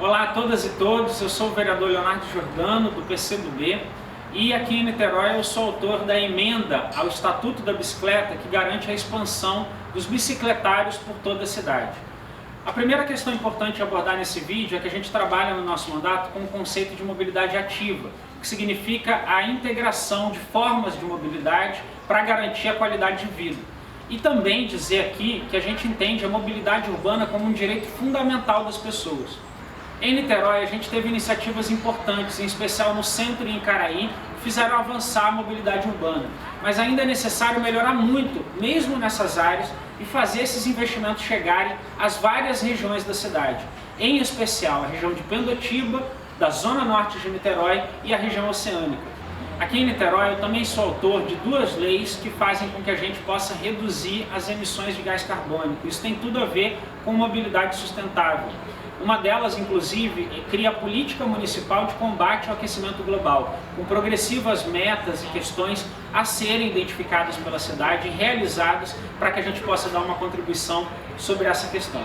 Olá a todas e todos, eu sou o vereador Leonardo Giordano, do PCdoB, e aqui em Niterói eu sou autor da emenda ao Estatuto da Bicicleta que garante a expansão dos bicicletários por toda a cidade. A primeira questão importante a abordar nesse vídeo é que a gente trabalha no nosso mandato com o conceito de mobilidade ativa, que significa a integração de formas de mobilidade para garantir a qualidade de vida. E também dizer aqui que a gente entende a mobilidade urbana como um direito fundamental das pessoas. Em Niterói a gente teve iniciativas importantes, em especial no centro e em Caraí, que fizeram avançar a mobilidade urbana. Mas ainda é necessário melhorar muito, mesmo nessas áreas, e fazer esses investimentos chegarem às várias regiões da cidade. Em especial a região de Pendotiba, da zona norte de Niterói e a região oceânica. Aqui em Niterói eu também sou autor de duas leis que fazem com que a gente possa reduzir as emissões de gás carbônico. Isso tem tudo a ver com mobilidade sustentável. Uma delas, inclusive, cria a política municipal de combate ao aquecimento global, com progressivas metas e questões a serem identificadas pela cidade e realizadas para que a gente possa dar uma contribuição sobre essa questão.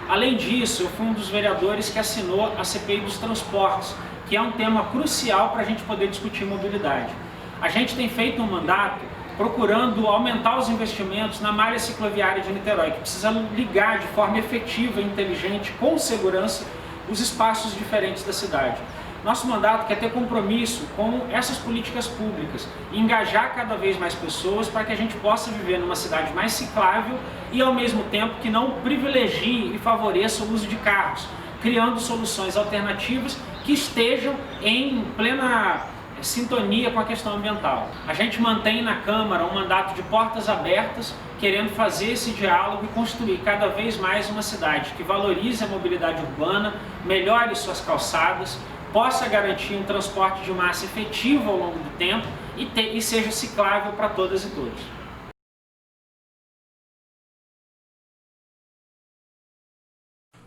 Além disso, eu fui um dos vereadores que assinou a CPI dos transportes, que é um tema crucial para a gente poder discutir mobilidade. A gente tem feito um mandato procurando aumentar os investimentos na malha cicloviária de Niterói, que precisa ligar de forma efetiva e inteligente, com segurança, os espaços diferentes da cidade. Nosso mandato quer ter compromisso com essas políticas públicas, engajar cada vez mais pessoas para que a gente possa viver numa cidade mais ciclável e ao mesmo tempo que não privilegie e favoreça o uso de carros, criando soluções alternativas que estejam em plena sintonia com a questão ambiental. A gente mantém na Câmara um mandato de portas abertas, querendo fazer esse diálogo e construir cada vez mais uma cidade que valorize a mobilidade urbana, melhore suas calçadas, possa garantir um transporte de massa efetivo ao longo do tempo e seja ciclável para todas e todos.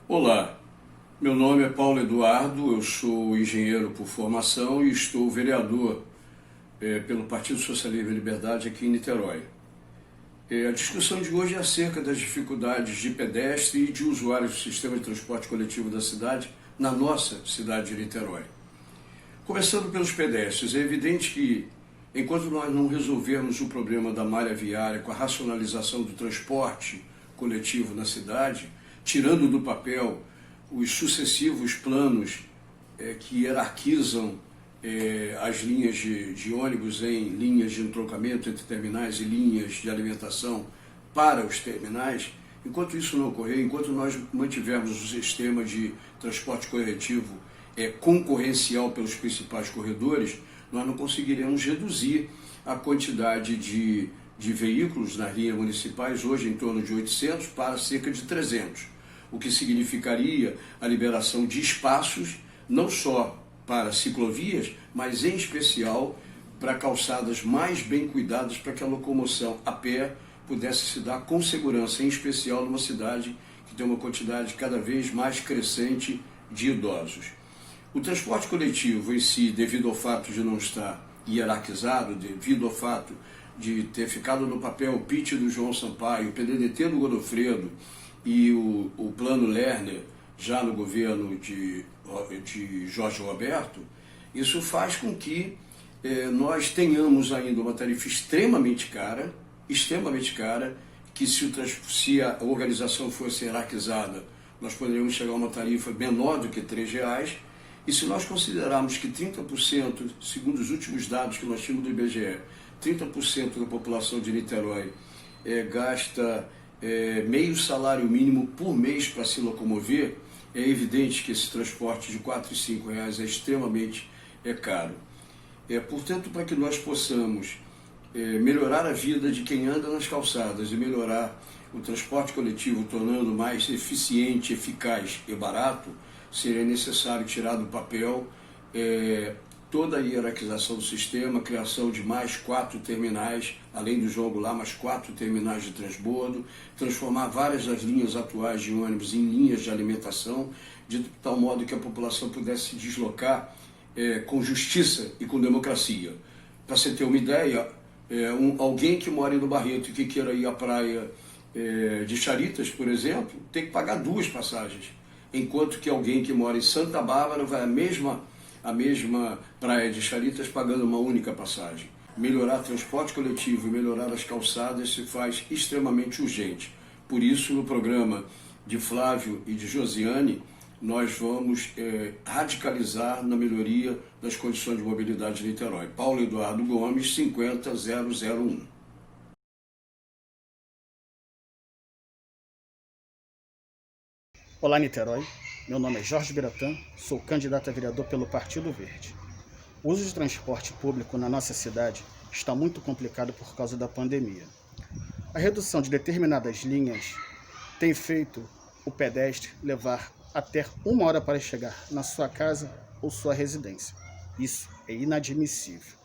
Olá, meu nome é Paulo Eduardo, eu sou engenheiro por formação e estou vereador pelo Partido Socialismo e Liberdade aqui em Niterói. A discussão de hoje é acerca das dificuldades de pedestre e de usuários do sistema de transporte coletivo da cidade, na nossa cidade de Niterói. Começando pelos pedestres, é evidente que, enquanto nós não resolvermos o problema da malha viária com a racionalização do transporte coletivo na cidade, tirando do papel os sucessivos planos que hierarquizam as linhas de ônibus em linhas de entroncamento entre terminais e linhas de alimentação para os terminais, enquanto isso não ocorrer, enquanto nós mantivermos o sistema de transporte coletivo concorrencial pelos principais corredores, nós não conseguiremos reduzir a quantidade de veículos nas linhas municipais, hoje em torno de 800, para cerca de 300. O que significaria a liberação de espaços, não só para ciclovias, mas em especial para calçadas mais bem cuidadas, para que a locomoção a pé pudesse se dar com segurança, em especial numa cidade que tem uma quantidade cada vez mais crescente de idosos. O transporte coletivo em si, devido ao fato de não estar hierarquizado, devido ao fato de ter ficado no papel o PIT do João Sampaio, o PDDT do Godofredo, e o plano Lerner, já no governo de Jorge Roberto, isso faz com que nós tenhamos ainda uma tarifa extremamente cara, que se a organização fosse hierarquizada, nós poderíamos chegar a uma tarifa menor do que R$3, e se nós considerarmos que 30%, segundo os últimos dados que nós tínhamos do IBGE, 30% da população de Niterói gasta meio salário mínimo por mês para se locomover, é evidente que esse transporte de R$4 e R$5 é extremamente caro. Portanto, para que nós possamos melhorar a vida de quem anda nas calçadas e melhorar o transporte coletivo, tornando mais eficiente, eficaz e barato, seria necessário tirar do papel toda a hierarquização do sistema, a criação de mais 4 terminais, além do João Goulart, mais 4 terminais de transbordo, transformar várias das linhas atuais de ônibus em linhas de alimentação, de tal modo que a população pudesse se deslocar com justiça e com democracia. Para você ter uma ideia, alguém que mora no Barreto e que queira ir à praia de Charitas, por exemplo, tem que pagar 2 passagens. enquanto que alguém que mora em Santa Bárbara vai à mesma praia de Charitas pagando uma única passagem. Melhorar o transporte coletivo e melhorar as calçadas se faz extremamente urgente. Por isso, no programa de Flávio e de Josiane, nós vamos radicalizar na melhoria das condições de mobilidade de Niterói. Paulo Eduardo Gomes, 50001. Olá, Niterói. Meu nome é Jorge Biratã, sou candidato a vereador pelo Partido Verde. O uso de transporte público na nossa cidade está muito complicado por causa da pandemia. A redução de determinadas linhas tem feito o pedestre levar até 1 hora para chegar na sua casa ou sua residência. Isso é inadmissível.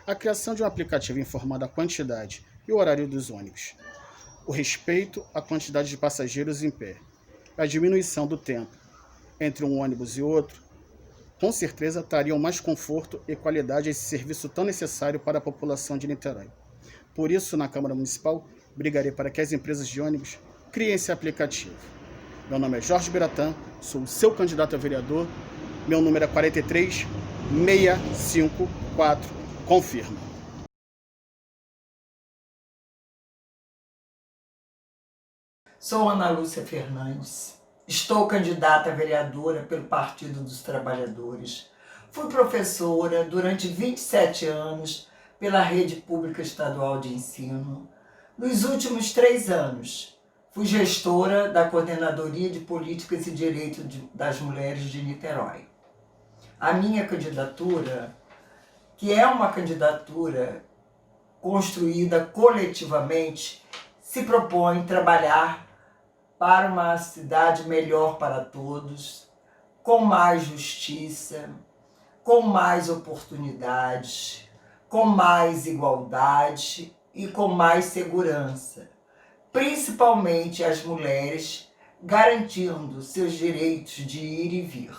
A criação de um aplicativo informando a quantidade e o horário dos ônibus, o respeito à quantidade de passageiros em pé, a diminuição do tempo entre um ônibus e outro, com certeza trariam mais conforto e qualidade a esse serviço tão necessário para a população de Niterói. Por isso, na Câmara Municipal, brigarei para que as empresas de ônibus criem esse aplicativo. Meu nome é Jorge Biratã, sou o seu candidato a vereador. Meu número é 43654. Confirma. Sou Ana Lúcia Fernandes, estou candidata a vereadora pelo Partido dos Trabalhadores. Fui professora durante 27 anos pela Rede Pública Estadual de Ensino. Nos últimos 3 anos, fui gestora da Coordenadoria de Políticas e Direitos das Mulheres de Niterói. A minha candidatura, que é uma candidatura construída coletivamente, se propõe trabalhar para uma cidade melhor para todos, com mais justiça, com mais oportunidades, com mais igualdade e com mais segurança, principalmente as mulheres, garantindo seus direitos de ir e vir.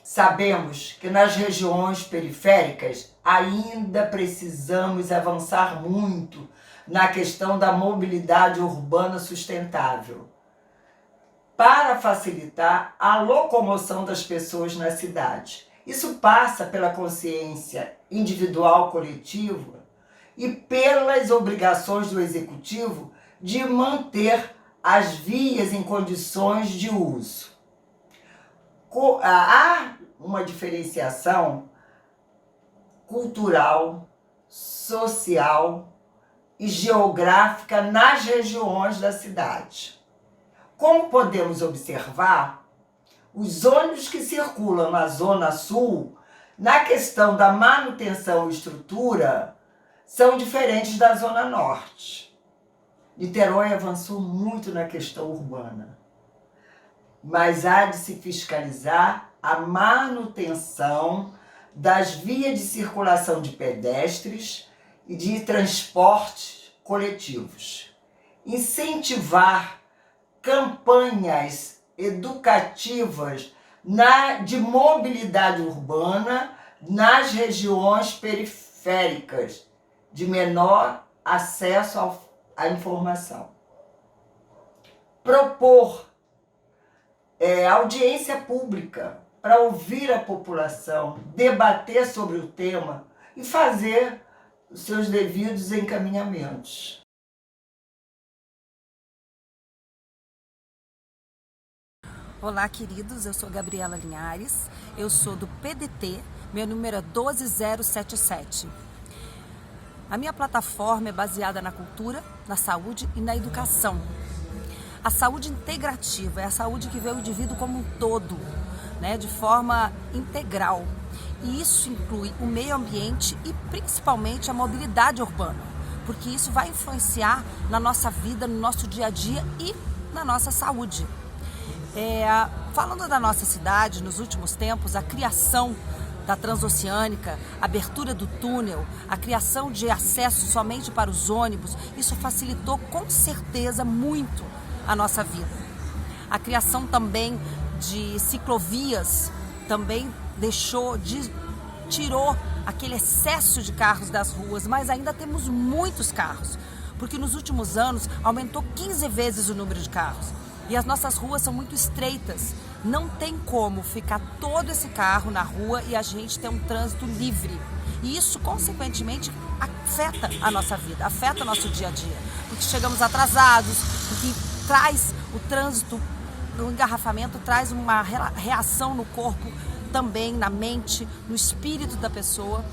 Sabemos que nas regiões periféricas ainda precisamos avançar muito na questão da mobilidade urbana sustentável, para facilitar a locomoção das pessoas na cidade. Isso passa pela consciência individual coletiva e pelas obrigações do Executivo de manter as vias em condições de uso. Há uma diferenciação cultural, social e geográfica nas regiões da cidade. Como podemos observar, os ônibus que circulam na Zona Sul, na questão da manutenção e estrutura, são diferentes da Zona Norte. Niterói avançou muito na questão urbana, mas há de se fiscalizar a manutenção das vias de circulação de pedestres e de transportes coletivos. Incentivar campanhas educativas de mobilidade urbana nas regiões periféricas, de menor acesso à informação. Propor audiência pública para ouvir a população, debater sobre o tema e fazer os seus devidos encaminhamentos. Olá, queridos, eu sou Gabriela Linhares, eu sou do PDT, meu número é 12077. A minha plataforma é baseada na cultura, na saúde e na educação. A saúde integrativa é a saúde que vê o indivíduo como um todo, né, de forma integral. E isso inclui o meio ambiente e principalmente a mobilidade urbana, porque isso vai influenciar na nossa vida, no nosso dia a dia e na nossa saúde. Falando da nossa cidade, nos últimos tempos, a criação da Transoceânica, a abertura do túnel, a criação de acesso somente para os ônibus, isso facilitou com certeza muito a nossa vida. A criação também de ciclovias também tirou aquele excesso de carros das ruas, mas ainda temos muitos carros, porque nos últimos anos aumentou 15 vezes o número de carros. E as nossas ruas são muito estreitas, Não tem como ficar todo esse carro na rua e a gente ter um trânsito livre. E isso, consequentemente, afeta a nossa vida, afeta o nosso dia a dia. Porque chegamos atrasados, porque traz o trânsito, o engarrafamento traz uma reação no corpo, também na mente, no espírito da pessoa.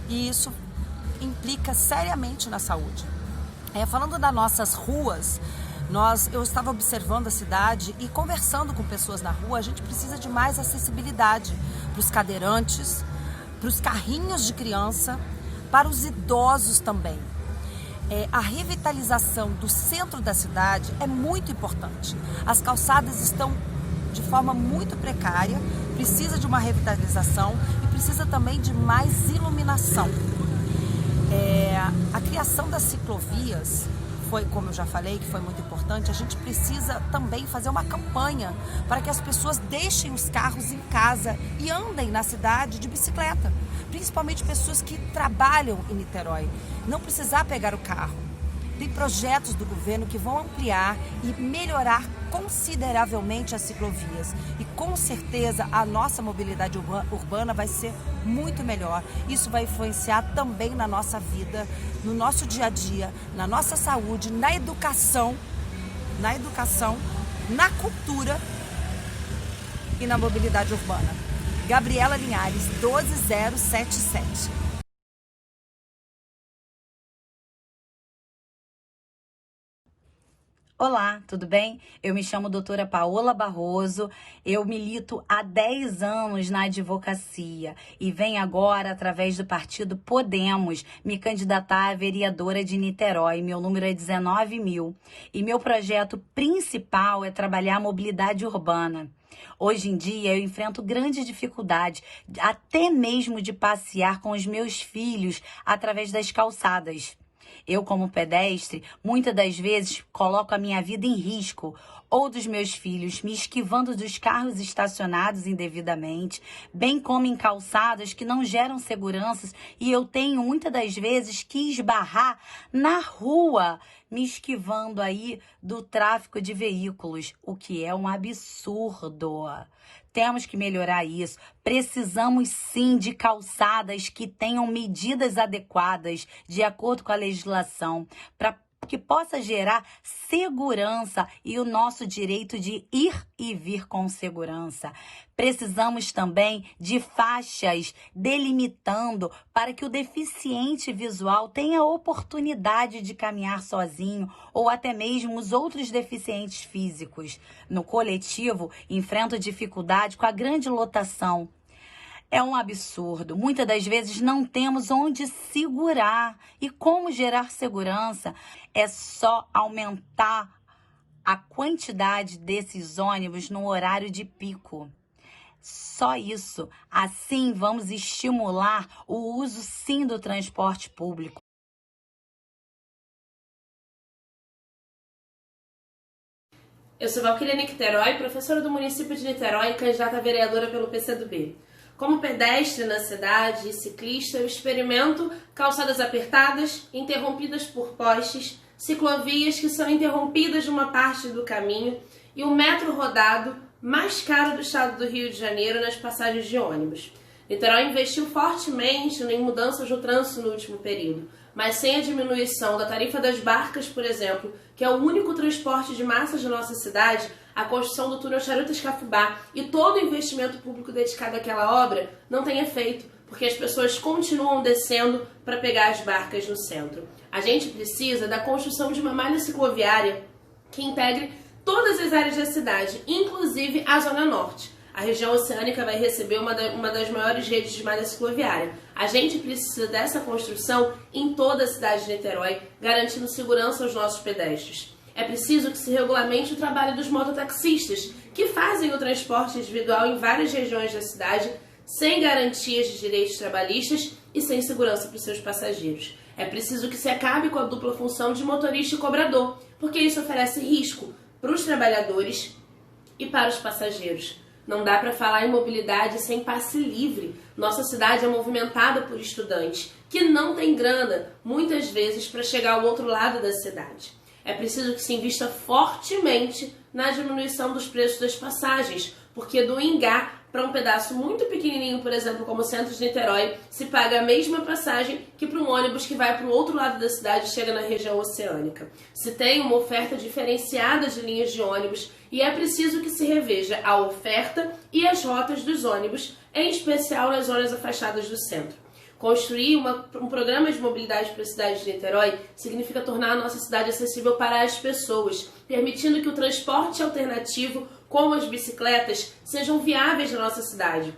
E isso implica seriamente na saúde. Falando das nossas ruas, eu estava observando a cidade e conversando com pessoas na rua. A gente precisa de mais acessibilidade para os cadeirantes, para os carrinhos de criança, para os idosos também. A revitalização do centro da cidade é muito importante. As calçadas estão de forma muito precária, precisa de uma revitalização e precisa também de mais iluminação. A criação das ciclovias foi, como eu já falei, que foi muito importante. A gente precisa também fazer uma campanha para que as pessoas deixem os carros em casa e andem na cidade de bicicleta, principalmente pessoas que trabalham em Niterói, não precisar pegar o carro. Tem projetos do governo que vão ampliar e melhorar consideravelmente as ciclovias. E com certeza a nossa mobilidade urbana vai ser muito melhor. Isso vai influenciar também na nossa vida, no nosso dia a dia, na nossa saúde, na educação, na cultura e na mobilidade urbana. Gabriela Linhares, 12077. Olá, tudo bem? Eu me chamo doutora Paola Barroso, eu milito há 10 anos na advocacia e venho agora, através do partido Podemos, me candidatar a vereadora de Niterói. Meu número é 19.000 e meu projeto principal é trabalhar a mobilidade urbana. Hoje em dia eu enfrento grande dificuldade, até mesmo de passear com os meus filhos através das calçadas. Eu, como pedestre, muitas das vezes coloco a minha vida em risco, ou dos meus filhos, me esquivando dos carros estacionados indevidamente, bem como em calçadas que não geram segurança, e eu tenho muitas das vezes que esbarrar na rua, me esquivando aí do tráfego de veículos, o que é um absurdo. Temos que melhorar isso. Precisamos sim de calçadas que tenham medidas adequadas de acordo com a legislação, para que possa gerar segurança e o nosso direito de ir e vir com segurança. Precisamos também de faixas delimitando para que o deficiente visual tenha a oportunidade de caminhar sozinho ou até mesmo os outros deficientes físicos. No coletivo, enfrento dificuldade com a grande lotação. É um absurdo. Muitas das vezes não temos onde segurar. E como gerar segurança? É só aumentar a quantidade desses ônibus no horário de pico. Só isso. Assim vamos estimular o uso sim do transporte público. Eu sou Valquíria Nicterói, professora do município de Niterói e candidata a vereadora pelo PCdoB. Como pedestre na cidade e ciclista, eu experimento calçadas apertadas, interrompidas por postes, ciclovias que são interrompidas de uma parte do caminho e o metro rodado mais caro do estado do Rio de Janeiro nas passagens de ônibus. Niterói investiu fortemente em mudanças no trânsito no último período, mas sem a diminuição da tarifa das barcas, por exemplo, que é o único transporte de massas de nossa cidade, a construção do túnel Charutas-Cafubá e todo o investimento público dedicado àquela obra não tem efeito, porque as pessoas continuam descendo para pegar as barcas no centro. A gente precisa da construção de uma malha cicloviária que integre todas as áreas da cidade, inclusive a Zona Norte. A região oceânica vai receber uma das maiores redes de malha cicloviária. A gente precisa dessa construção em toda a cidade de Niterói, garantindo segurança aos nossos pedestres. É preciso que se regulamente o trabalho dos mototaxistas, que fazem o transporte individual em várias regiões da cidade, sem garantias de direitos trabalhistas e sem segurança para os seus passageiros. É preciso que se acabe com a dupla função de motorista e cobrador, porque isso oferece risco para os trabalhadores e para os passageiros. Não dá para falar em mobilidade sem passe livre. Nossa cidade é movimentada por estudantes que não têm grana, muitas vezes, para chegar ao outro lado da cidade. É preciso que se invista fortemente na diminuição dos preços das passagens, porque do Ingá para um pedaço muito pequenininho, por exemplo, como o centro de Niterói, se paga a mesma passagem que para um ônibus que vai para o outro lado da cidade e chega na região oceânica. Se tem uma oferta diferenciada de linhas de ônibus e é preciso que se reveja a oferta e as rotas dos ônibus, em especial nas zonas afastadas do centro. Construir um programa de mobilidade para a cidade de Niterói significa tornar a nossa cidade acessível para as pessoas, permitindo que o transporte alternativo, como as bicicletas, sejam viáveis na nossa cidade.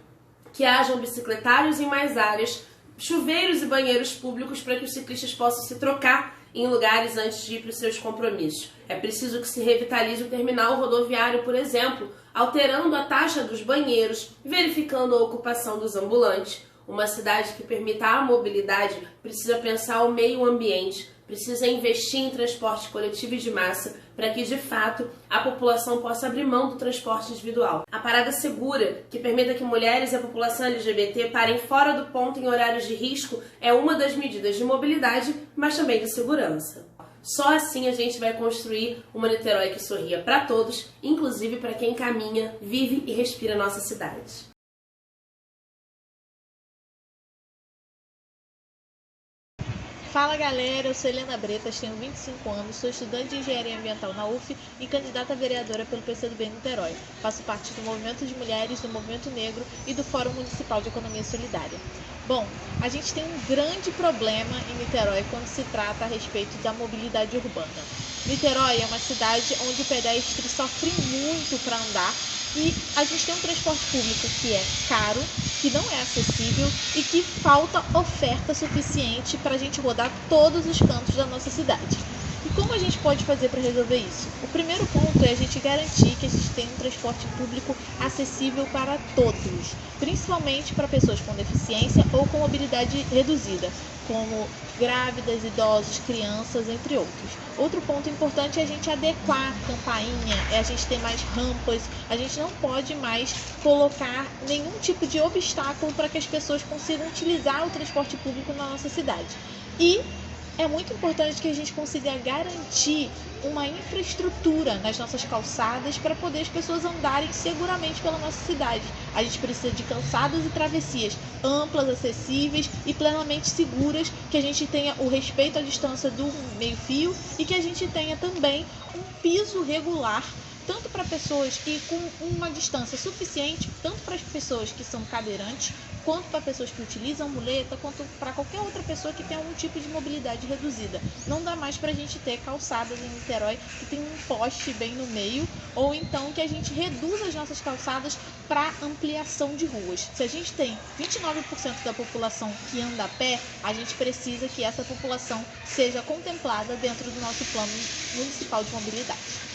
Que hajam bicicletários em mais áreas, chuveiros e banheiros públicos para que os ciclistas possam se trocar em lugares antes de ir para os seus compromissos. É preciso que se revitalize o terminal rodoviário, por exemplo, alterando a taxa dos banheiros, verificando a ocupação dos ambulantes. Uma cidade que permita a mobilidade precisa pensar o meio ambiente, precisa investir em transporte coletivo e de massa para que, de fato, a população possa abrir mão do transporte individual. A parada segura, que permita que mulheres e a população LGBT parem fora do ponto em horários de risco, é uma das medidas de mobilidade, mas também de segurança. Só assim a gente vai construir uma Niterói que sorria para todos, inclusive para quem caminha, vive e respira a nossa cidade. Fala galera, eu sou Helena Bretas, tenho 25 anos, sou estudante de Engenharia Ambiental na UF e candidata a vereadora pelo PCdoB em Niterói. Faço parte do Movimento de Mulheres, do Movimento Negro e do Fórum Municipal de Economia Solidária. Bom, a gente tem um grande problema em Niterói quando se trata a respeito da mobilidade urbana. Niterói é uma cidade onde o pedestre sofre muito para andar e a gente tem um transporte público que é caro, que não é acessível e que falta oferta suficiente para a gente rodar todos os cantos da nossa cidade. E como a gente pode fazer para resolver isso? O primeiro ponto é a gente garantir que a gente tem um transporte público acessível para todos, principalmente para pessoas com deficiência ou com mobilidade reduzida, como grávidas, idosos, crianças, entre outros. Outro ponto importante é a gente adequar a campainha, é a gente ter mais rampas, a gente não pode mais colocar nenhum tipo de obstáculo para que as pessoas consigam utilizar o transporte público na nossa cidade. E é muito importante que a gente consiga garantir uma infraestrutura nas nossas calçadas para poder as pessoas andarem seguramente pela nossa cidade. A gente precisa de calçadas e travessias amplas, acessíveis e plenamente seguras, que a gente tenha o respeito à distância do meio-fio e que a gente tenha também um piso regular, tanto para pessoas que com uma distância suficiente, tanto para as pessoas que são cadeirantes, quanto para pessoas que utilizam muleta, quanto para qualquer outra pessoa que tenha algum tipo de mobilidade reduzida. Não dá mais para a gente ter calçadas em Niterói que tem um poste bem no meio, ou então que a gente reduza as nossas calçadas para ampliação de ruas. Se a gente tem 29% da população que anda a pé, a gente precisa que essa população seja contemplada dentro do nosso plano municipal de mobilidade.